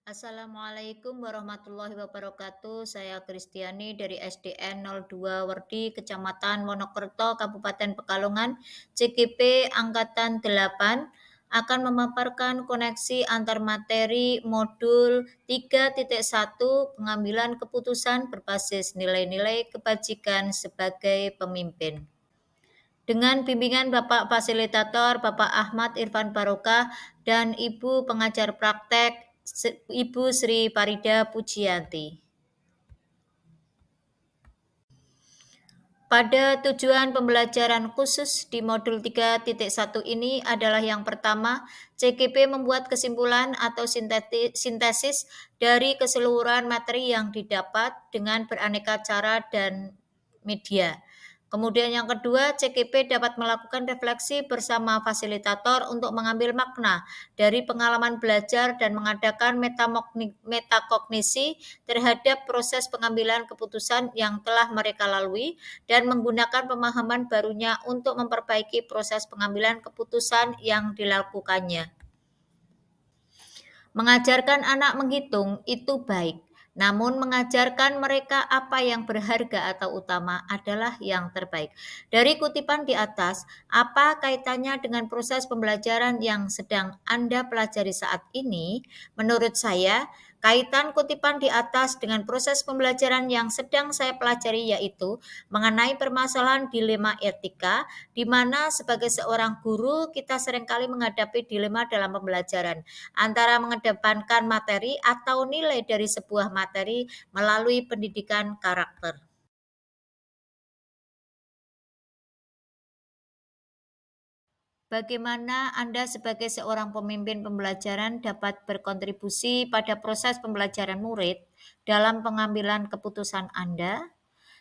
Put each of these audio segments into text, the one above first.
Assalamualaikum warahmatullahi wabarakatuh. Saya Kristiani dari SDN 02 Werdi, Kecamatan Wonokerto, Kabupaten Pekalongan, CGP Angkatan 8 akan memaparkan koneksi antar materi modul 3.1 pengambilan keputusan berbasis nilai-nilai kebajikan sebagai pemimpin. Dengan bimbingan Bapak Fasilitator, Bapak Ahmad Irfan Barokah, dan Ibu Pengajar Praktek, Ibu Sri Farida Pujianti. Pada tujuan pembelajaran khusus di modul 3.1 ini adalah yang pertama, CGP membuat kesimpulan atau sintesis dari keseluruhan materi yang didapat dengan beraneka cara dan media. Kemudian yang kedua, CGP dapat melakukan refleksi bersama fasilitator untuk mengambil makna dari pengalaman belajar dan mengadakan metakognisi terhadap proses pengambilan keputusan yang telah mereka lalui dan menggunakan pemahaman barunya untuk memperbaiki proses pengambilan keputusan yang dilakukannya. Mengajarkan anak menghitung itu baik, namun mengajarkan mereka apa yang berharga atau utama adalah yang terbaik. Dari kutipan di atas, apa kaitannya dengan proses pembelajaran yang sedang Anda pelajari saat ini? Menurut saya, kaitan kutipan di atas dengan proses pembelajaran yang sedang saya pelajari yaitu mengenai permasalahan dilema etika, di mana sebagai seorang guru kita seringkali menghadapi dilema dalam pembelajaran antara mengedepankan materi atau nilai dari sebuah materi melalui pendidikan karakter. Bagaimana Anda sebagai seorang pemimpin pembelajaran dapat berkontribusi pada proses pembelajaran murid dalam pengambilan keputusan Anda?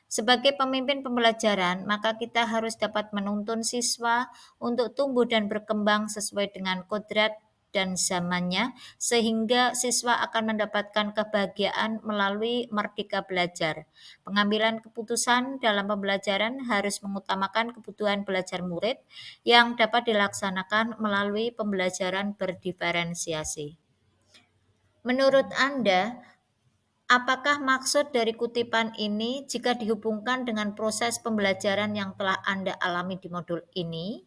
Sebagai pemimpin pembelajaran, maka kita harus dapat menuntun siswa untuk tumbuh dan berkembang sesuai dengan kodrat dan zamannya, sehingga siswa akan mendapatkan kebahagiaan melalui merdeka belajar. Pengambilan keputusan dalam pembelajaran harus mengutamakan kebutuhan belajar murid yang dapat dilaksanakan melalui pembelajaran berdiferensiasi. Menurut Anda, apakah maksud dari kutipan ini jika dihubungkan dengan proses pembelajaran yang telah Anda alami di modul ini?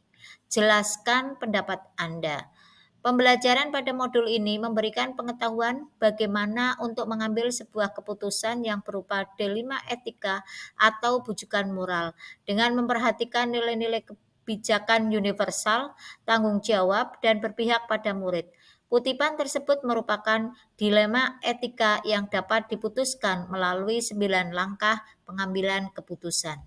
Jelaskan pendapat Anda. Pembelajaran pada modul ini memberikan pengetahuan bagaimana untuk mengambil sebuah keputusan yang berupa dilema etika atau bujukan moral dengan memperhatikan nilai-nilai kebijakan universal, tanggung jawab, dan berpihak pada murid. Kutipan tersebut merupakan dilema etika yang dapat diputuskan melalui 9 langkah pengambilan keputusan.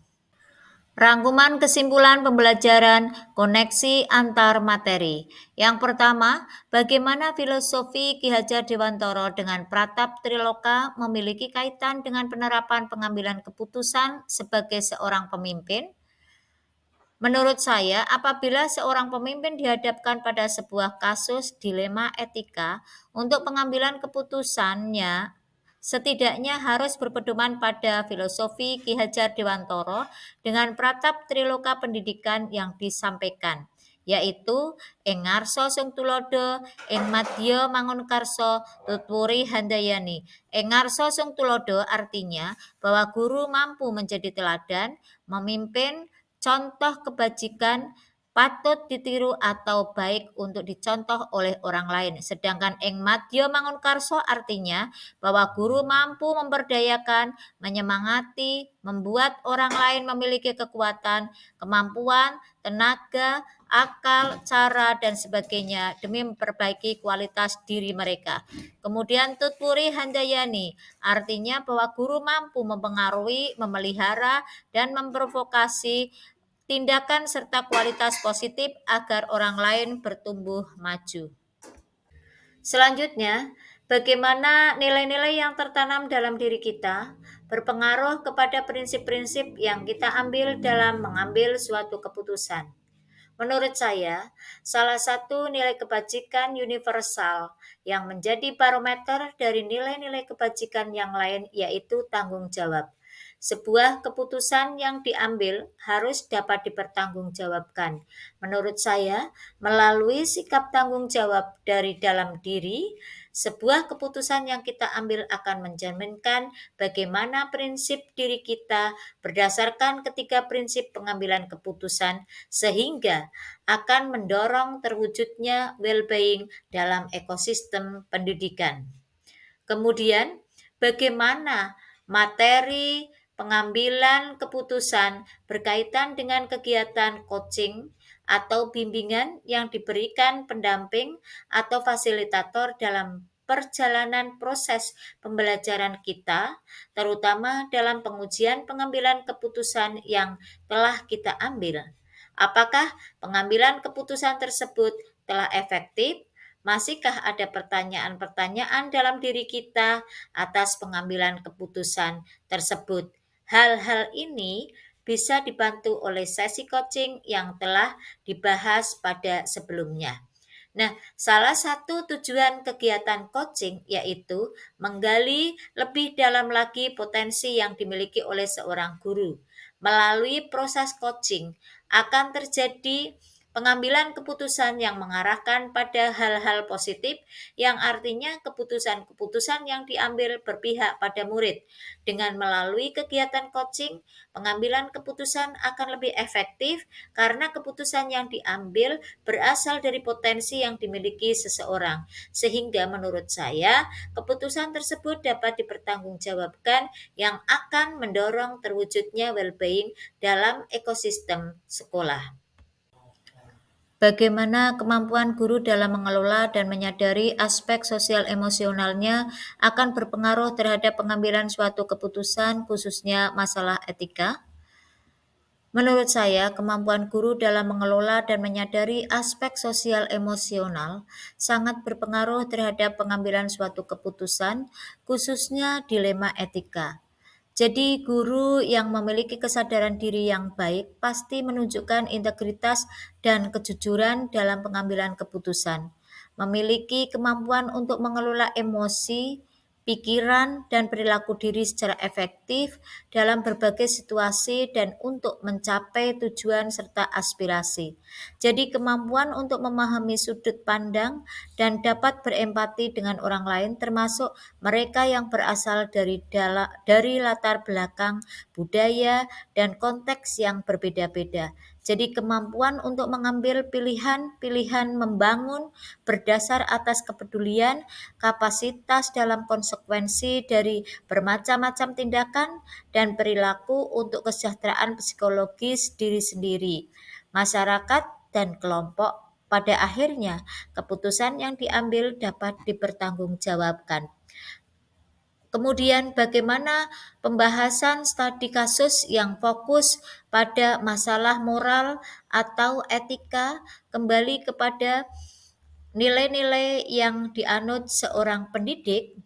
Rangkuman kesimpulan pembelajaran koneksi antar materi. Yang pertama, bagaimana filosofi Ki Hajar Dewantara dengan Pratap Triloka memiliki kaitan dengan penerapan pengambilan keputusan sebagai seorang pemimpin? Menurut saya, apabila seorang pemimpin dihadapkan pada sebuah kasus dilema etika untuk pengambilan keputusannya, setidaknya harus berpedoman pada filosofi Ki Hajar Dewantara dengan pratap triloka pendidikan yang disampaikan, yaitu ing ngarsa sing tulodo, ing madya mangunkarsa, tutwuri handayani. Ing ngarsa sing tulodo artinya bahwa guru mampu menjadi teladan, memimpin, contoh kebajikan, patut ditiru atau baik untuk dicontoh oleh orang lain. Sedangkan ing madya mangunkarsa artinya bahwa guru mampu memberdayakan, menyemangati, membuat orang lain memiliki kekuatan, kemampuan, tenaga, akal, cara, dan sebagainya demi memperbaiki kualitas diri mereka. Kemudian tutpuri handayani artinya bahwa guru mampu mempengaruhi, memelihara, dan memprovokasi tindakan serta kualitas positif agar orang lain bertumbuh maju. Selanjutnya, bagaimana nilai-nilai yang tertanam dalam diri kita berpengaruh kepada prinsip-prinsip yang kita ambil dalam mengambil suatu keputusan. Menurut saya, salah satu nilai kebajikan universal yang menjadi barometer dari nilai-nilai kebajikan yang lain yaitu tanggung jawab. Sebuah keputusan yang diambil harus dapat dipertanggungjawabkan. Menurut saya, melalui sikap tanggung jawab dari dalam diri, Sebuah keputusan yang kita ambil akan mencerminkan bagaimana prinsip diri kita berdasarkan ketiga prinsip pengambilan keputusan, sehingga akan mendorong terwujudnya well-being dalam ekosistem pendidikan. Kemudian, bagaimana materi pengambilan keputusan berkaitan dengan kegiatan coaching atau bimbingan yang diberikan pendamping atau fasilitator dalam perjalanan proses pembelajaran kita, terutama dalam pengujian pengambilan keputusan yang telah kita ambil. Apakah pengambilan keputusan tersebut telah efektif? Masihkah ada pertanyaan-pertanyaan dalam diri kita atas pengambilan keputusan tersebut? Hal-hal ini bisa dibantu oleh sesi coaching yang telah dibahas pada sebelumnya. Nah, salah satu tujuan kegiatan coaching yaitu menggali lebih dalam lagi potensi yang dimiliki oleh seorang guru. Melalui proses coaching akan terjadi pengambilan keputusan yang mengarahkan pada hal-hal positif, yang artinya keputusan-keputusan yang diambil berpihak pada murid. Dengan melalui kegiatan coaching, pengambilan keputusan akan lebih efektif karena keputusan yang diambil berasal dari potensi yang dimiliki seseorang. Sehingga menurut saya, keputusan tersebut dapat dipertanggungjawabkan yang akan mendorong terwujudnya well-being dalam ekosistem sekolah. Bagaimana kemampuan guru dalam mengelola dan menyadari aspek sosial emosionalnya akan berpengaruh terhadap pengambilan suatu keputusan, khususnya masalah etika? Menurut saya, kemampuan guru dalam mengelola dan menyadari aspek sosial emosional sangat berpengaruh terhadap pengambilan suatu keputusan, khususnya dilema etika. Jadi, guru yang memiliki kesadaran diri yang baik pasti menunjukkan integritas dan kejujuran dalam pengambilan keputusan, memiliki kemampuan untuk mengelola emosi, pikiran, dan perilaku diri secara efektif dalam berbagai situasi dan untuk mencapai tujuan serta aspirasi. Jadi, kemampuan untuk memahami sudut pandang dan dapat berempati dengan orang lain, termasuk mereka yang berasal dari latar belakang, budaya, dan konteks yang berbeda-beda. Jadi kemampuan untuk mengambil pilihan-pilihan membangun berdasar atas kepedulian, kapasitas dalam konsekuensi dari bermacam-macam tindakan, dan perilaku untuk kesejahteraan psikologis diri sendiri, masyarakat, dan kelompok. Pada akhirnya, keputusan yang diambil dapat dipertanggungjawabkan. Kemudian bagaimana pembahasan studi kasus yang fokus pada masalah moral atau etika kembali kepada nilai-nilai yang dianut seorang pendidik.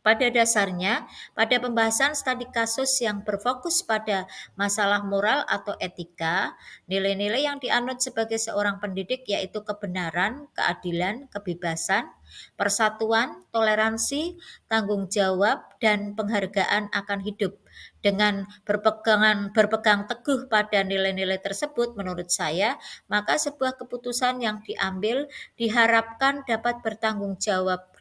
Pada dasarnya, pada pembahasan studi kasus yang berfokus pada masalah moral atau etika, nilai-nilai yang dianut sebagai seorang pendidik yaitu kebenaran, keadilan, kebebasan, persatuan, toleransi, tanggung jawab, dan penghargaan akan hidup. Dengan berpegang teguh pada nilai-nilai tersebut, menurut saya, maka sebuah keputusan yang diambil diharapkan dapat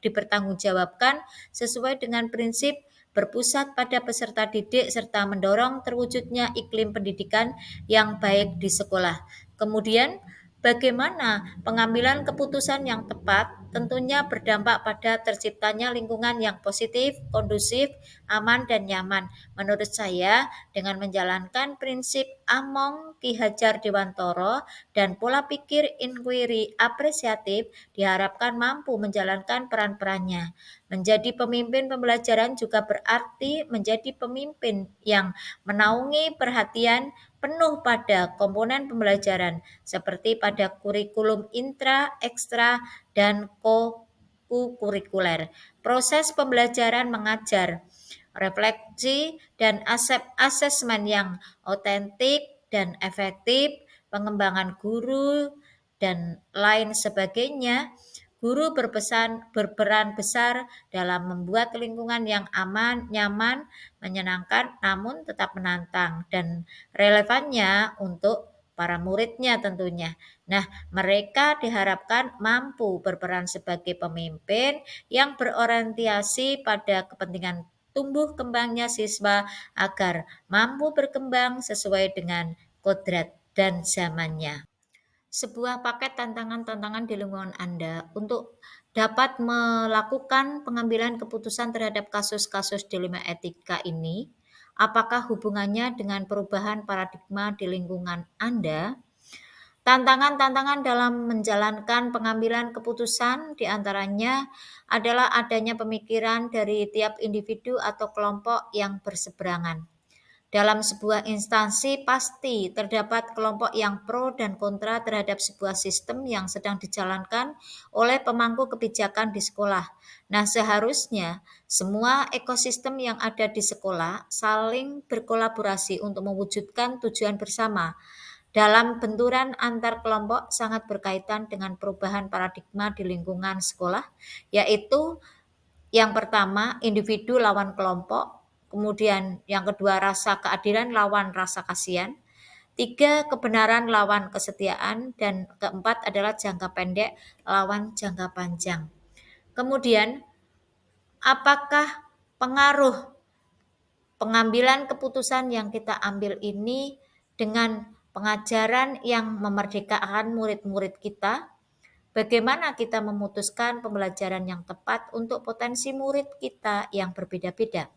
dipertanggungjawabkan sesuai dengan prinsip berpusat pada peserta didik serta mendorong terwujudnya iklim pendidikan yang baik di sekolah. Kemudian, bagaimana pengambilan keputusan yang tepat tentunya berdampak pada terciptanya lingkungan yang positif, kondusif, aman, dan nyaman. Menurut saya, dengan menjalankan prinsip Among Ki Hajar Dewantoro dan pola pikir inquiry apresiatif diharapkan mampu menjalankan peran-perannya. Menjadi pemimpin pembelajaran juga berarti menjadi pemimpin yang menaungi perhatian penuh pada komponen pembelajaran seperti pada kurikulum intra, ekstra, dan co-kurikuler. Proses pembelajaran mengajar, refleksi, dan asesmen yang otentik dan efektif, pengembangan guru, dan lain sebagainya. Guru berperan besar dalam membuat lingkungan yang aman, nyaman, menyenangkan, namun tetap menantang dan relevannya untuk para muridnya tentunya. Nah, mereka diharapkan mampu berperan sebagai pemimpin yang berorientasi pada kepentingan tumbuh kembangnya siswa agar mampu berkembang sesuai dengan kodrat dan zamannya. Sebuah paket tantangan-tantangan di lingkungan Anda untuk dapat melakukan pengambilan keputusan terhadap kasus-kasus dilema etika ini. Apakah hubungannya dengan perubahan paradigma di lingkungan Anda? Tantangan-tantangan dalam menjalankan pengambilan keputusan diantaranya adalah adanya pemikiran dari tiap individu atau kelompok yang berseberangan. Dalam sebuah instansi pasti terdapat kelompok yang pro dan kontra terhadap sebuah sistem yang sedang dijalankan oleh pemangku kebijakan di sekolah. Nah, seharusnya semua ekosistem yang ada di sekolah saling berkolaborasi untuk mewujudkan tujuan bersama. Dalam benturan antar kelompok sangat berkaitan dengan perubahan paradigma di lingkungan sekolah, yaitu yang pertama, individu lawan kelompok. Kemudian yang kedua, rasa keadilan lawan rasa kasihan. Tiga, kebenaran lawan kesetiaan. Dan keempat adalah jangka pendek lawan jangka panjang. Kemudian, apakah pengaruh pengambilan keputusan yang kita ambil ini dengan pengajaran yang memerdekakan murid-murid kita? Bagaimana kita memutuskan pembelajaran yang tepat untuk potensi murid kita yang berbeda-beda?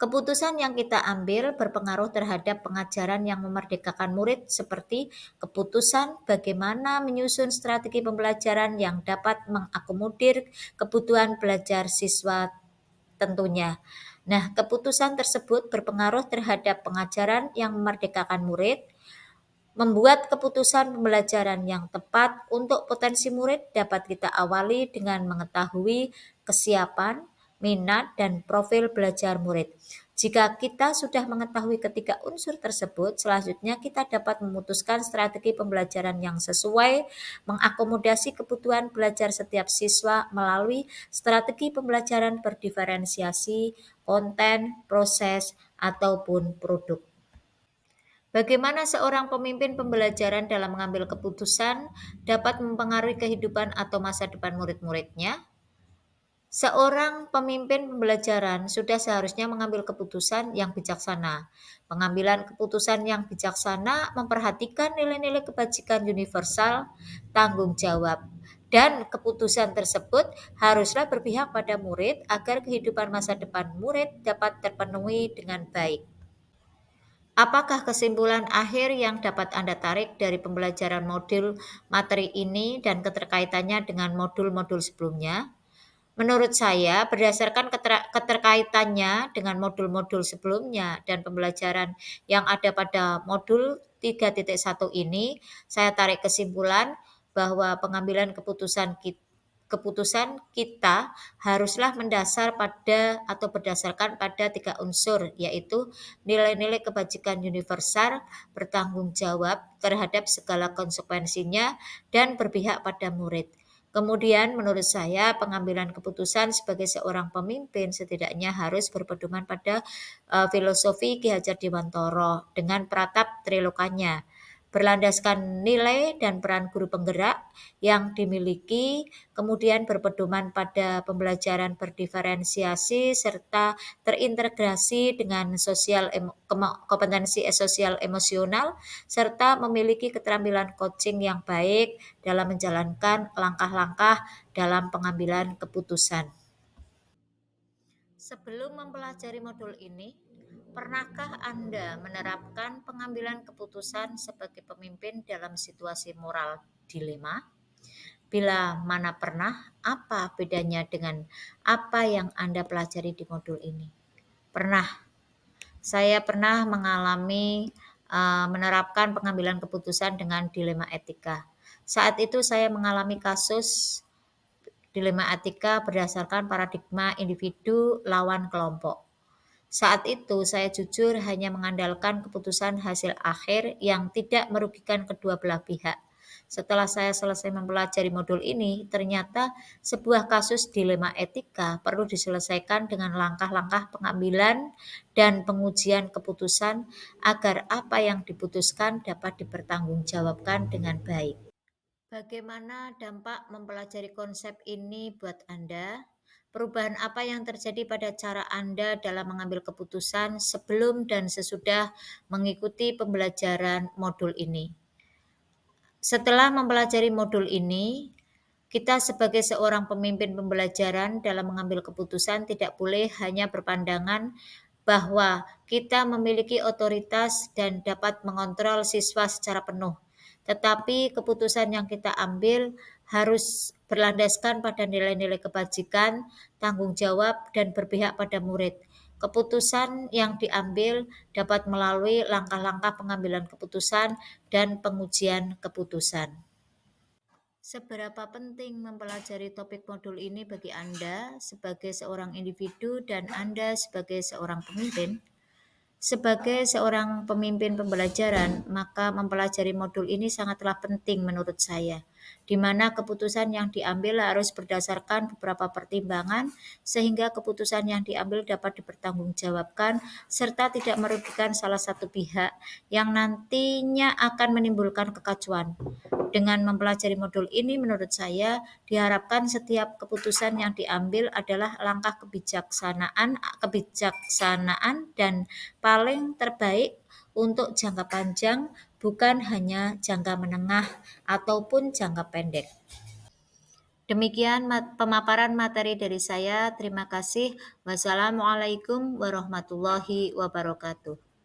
Keputusan yang kita ambil berpengaruh terhadap pengajaran yang memerdekakan murid, seperti keputusan bagaimana menyusun strategi pembelajaran yang dapat mengakomodir kebutuhan belajar siswa tentunya. Nah, keputusan tersebut berpengaruh terhadap pengajaran yang memerdekakan murid. Membuat keputusan pembelajaran yang tepat untuk potensi murid dapat kita awali dengan mengetahui kesiapan, minat, dan profil belajar murid. Jika kita sudah mengetahui ketiga unsur tersebut, selanjutnya kita dapat memutuskan strategi pembelajaran yang sesuai mengakomodasi kebutuhan belajar setiap siswa melalui strategi pembelajaran berdiferensiasi, konten, proses, ataupun produk. Bagaimana seorang pemimpin pembelajaran dalam mengambil keputusan dapat mempengaruhi kehidupan atau masa depan murid-muridnya? Seorang pemimpin pembelajaran sudah seharusnya mengambil keputusan yang bijaksana. Pengambilan keputusan yang bijaksana memperhatikan nilai-nilai kebajikan universal, tanggung jawab, dan keputusan tersebut haruslah berpihak pada murid agar kehidupan masa depan murid dapat terpenuhi dengan baik. Apakah kesimpulan akhir yang dapat Anda tarik dari pembelajaran modul materi ini dan keterkaitannya dengan modul-modul sebelumnya? Menurut saya, berdasarkan keterkaitannya dengan modul-modul sebelumnya dan pembelajaran yang ada pada modul 3.1 ini, saya tarik kesimpulan bahwa pengambilan keputusan kita haruslah mendasar pada atau berdasarkan pada tiga unsur, yaitu nilai-nilai kebajikan universal, bertanggung jawab terhadap segala konsekuensinya, dan berpihak pada murid. Kemudian menurut saya pengambilan keputusan sebagai seorang pemimpin setidaknya harus berpedoman pada filosofi Ki Hajar Dewantara dengan pratap Trilokanya, berlandaskan nilai dan peran guru penggerak yang dimiliki, kemudian berpedoman pada pembelajaran berdiferensiasi serta terintegrasi dengan kompetensi sosial emosional serta memiliki keterampilan coaching yang baik dalam menjalankan langkah-langkah dalam pengambilan keputusan. Sebelum mempelajari modul ini, pernahkah Anda menerapkan pengambilan keputusan sebagai pemimpin dalam situasi moral dilema? Bila mana pernah, apa bedanya dengan apa yang Anda pelajari di modul ini? Pernah. Saya pernah mengalami menerapkan pengambilan keputusan dengan dilema etika. Saat itu saya mengalami kasus dilema etika berdasarkan paradigma individu lawan kelompok. Saat itu saya jujur hanya mengandalkan keputusan hasil akhir yang tidak merugikan kedua belah pihak. Setelah saya selesai mempelajari modul ini, ternyata sebuah kasus dilema etika perlu diselesaikan dengan langkah-langkah pengambilan dan pengujian keputusan agar apa yang diputuskan dapat dipertanggungjawabkan dengan baik. Bagaimana dampak mempelajari konsep ini buat Anda? Perubahan apa yang terjadi pada cara Anda dalam mengambil keputusan sebelum dan sesudah mengikuti pembelajaran modul ini? Setelah mempelajari modul ini, kita sebagai seorang pemimpin pembelajaran dalam mengambil keputusan tidak boleh hanya berpandangan bahwa kita memiliki otoritas dan dapat mengontrol siswa secara penuh. Tetapi keputusan yang kita ambil harus berlandaskan pada nilai-nilai kebajikan, tanggung jawab, dan berpihak pada murid. Keputusan yang diambil dapat melalui langkah-langkah pengambilan keputusan dan pengujian keputusan. Seberapa penting mempelajari topik modul ini bagi Anda sebagai seorang individu dan Anda sebagai seorang pemimpin? Sebagai seorang pemimpin pembelajaran, maka mempelajari modul ini sangatlah penting menurut saya, di mana keputusan yang diambil harus berdasarkan beberapa pertimbangan, sehingga keputusan yang diambil dapat dipertanggungjawabkan serta tidak merugikan salah satu pihak yang nantinya akan menimbulkan kekacauan. Dengan mempelajari modul ini, menurut saya, diharapkan setiap keputusan yang diambil adalah langkah kebijaksanaan dan paling terbaik untuk jangka panjang, bukan hanya jangka menengah ataupun jangka pendek. Demikian pemaparan materi dari saya. Terima kasih. Wassalamualaikum warahmatullahi wabarakatuh.